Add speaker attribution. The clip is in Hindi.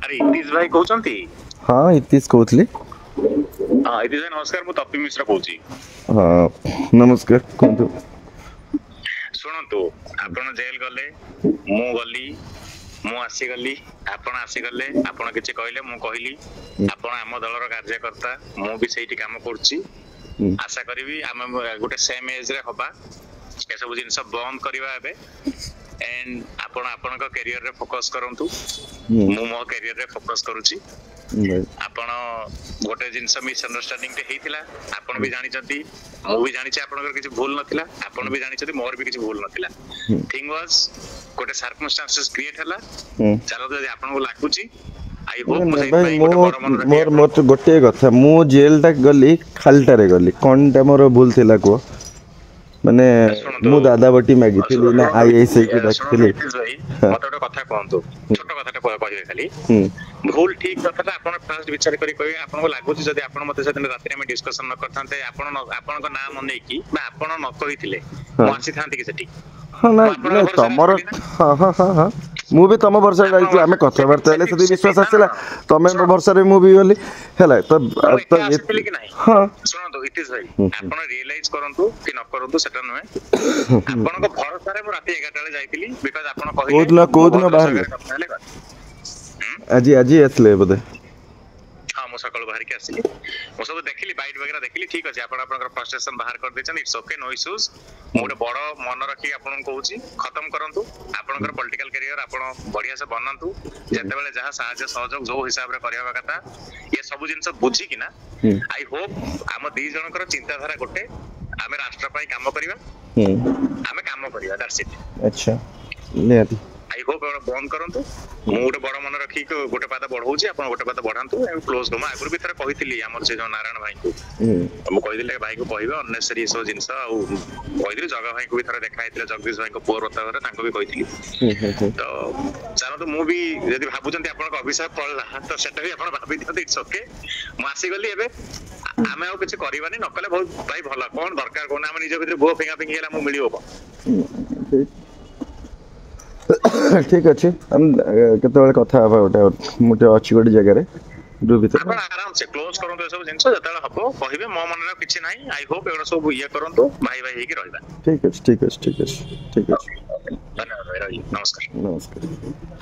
Speaker 1: अरे इतिश भाई कहउचंती।
Speaker 2: हाँ इतिश कहूली।
Speaker 1: हाँ इतिश भाई नमस्कार मु तपी मिश्र कहउची।
Speaker 2: हाँ नमस्कार कहतु।
Speaker 1: शुणु आपण जेल गले मु गली मु आसीगली आपण आसीगले आपण किछि कहले मु कहली आपण आम दलर कार्यकर्ता मु भी सेठी काम करछि आशा करी आम गोटे सेम एज रे हबा ए सब जिनस बंद करबा एबे एंड आपण आपण कैरियर रे फोकस करंतु मु मो कैरियर रे फोकस करूछि आपण गोटे जिनस मिसअंडरस्टैंडिंग ते हेतिला आपण भी जानि छथि मु भी जानि छी आपनकर किछि भूल नथिला आपण भी जानि छथि मोर भी किछि भूल नथिला थिंग वाज गोटे सर्कमस्टेंसेस क्रिएट हला चलो जदि आपन को लागुची आई होप मु
Speaker 2: भाई मोर मोर गोटे कथा मु जेल तक गली खालटारे गली कोनटा मोर भूल थिला को माने मु दादा बटी मागिथिली ना आईएसआई के डाकथिली
Speaker 1: मते गोटे कथा कहंतु छोट कथाटा कहबे खाली भूल ठीक कथाटा आपण फर्स्ट विचार करी कहबे आपण को लागुची जदि आपण मते सेदिन रात्री में डिस्कशन न करथांते आपण आपण को नाम मने की बा आपण न कहिथिले मु आसी थांती कि सेठी।
Speaker 2: हाँ ना तमर हाँ हाँ हाँ हाँ मु भी तम भरोसा जाइछि आमे कथाबार्ता हेले सदी विश्वास आसेला तमे भरोसा रे मु भी गली हैला तो
Speaker 1: कि नहीं
Speaker 2: हाँ
Speaker 1: सुनंतु इतिश भाई आपण रियलाइज करंतु कि न करंतु सेटा नहे आपण को भरोसा रे मु राती 11 टा जाइतिली बिकॉज़ आपण कहिले
Speaker 2: को दिन बाहर आज आज आसले बदे
Speaker 1: हाँ मु सकाळ बाहर के आसिली मु सब देखिली बाइट वगैरह देखिली ठीक अछि आपण आपनकर फ्रस्ट्रेशन बाहर कर देछन इट्स ओके नो इश्यूज मु गोटे बड़ मन रखी आपण कहूची खत्म करंतु आपनकर पॉलिटिकल करियर आपण बढ़िया से बनंतु जते बेले जहां साहाय्य सहयोग जो हिसाब रे करबा कथा ये सब जिंस बुझी कि ना आई होप हम दी जनकर चिंताधारा गोटे आमे राष्ट्र पई काम करिवा आमे काम करिवा दैट्स इट।
Speaker 2: अच्छा नियति
Speaker 1: आई होप बंद करंतु मु गोटे बड़ मन रखी गोटे पादा बढ़ौची आपण गोटे पादा बढ़ांतु एम क्लोज दम आगुर भी थरे कहितली हमर से जो नारायण भाई को मु कहिदिले भाई को कहबे अननेसेसरी सो जिंस आ कहिदिले जगा भाई को भी थरे देखा हितले जगदीश भाई को पोर होता रे ताको भी कहितली तो जानो तो मु भी यदि भाबुचंती आपण को अभिशाप पड़ला तो सेटा भी आपण भाबी दियंती इट्स ओके मु आसी गली एबे आमे आ किछ करबानी नकले बहुत भाई भला कोन दरकार कोन हम निज भीतर भो फेंगा फेंगी गेला मु मिलियो
Speaker 2: ठीक अच्छे हम केते कथा हबा गोटे मोटे अछि गोटे जगह रे दु भीतर
Speaker 1: आपण आराम से क्लोज करंतु सब जिंस जतले हबो कहिबे मो मन रे किछ नाही आई होप एडो सब ये करंतु भाई भाई हेकी रहबा।
Speaker 2: ठीक अछि ठीक अछि ठीक अछि ठीक अछि
Speaker 1: धन्यवाद भाई नमस्कार
Speaker 2: नमस्कार।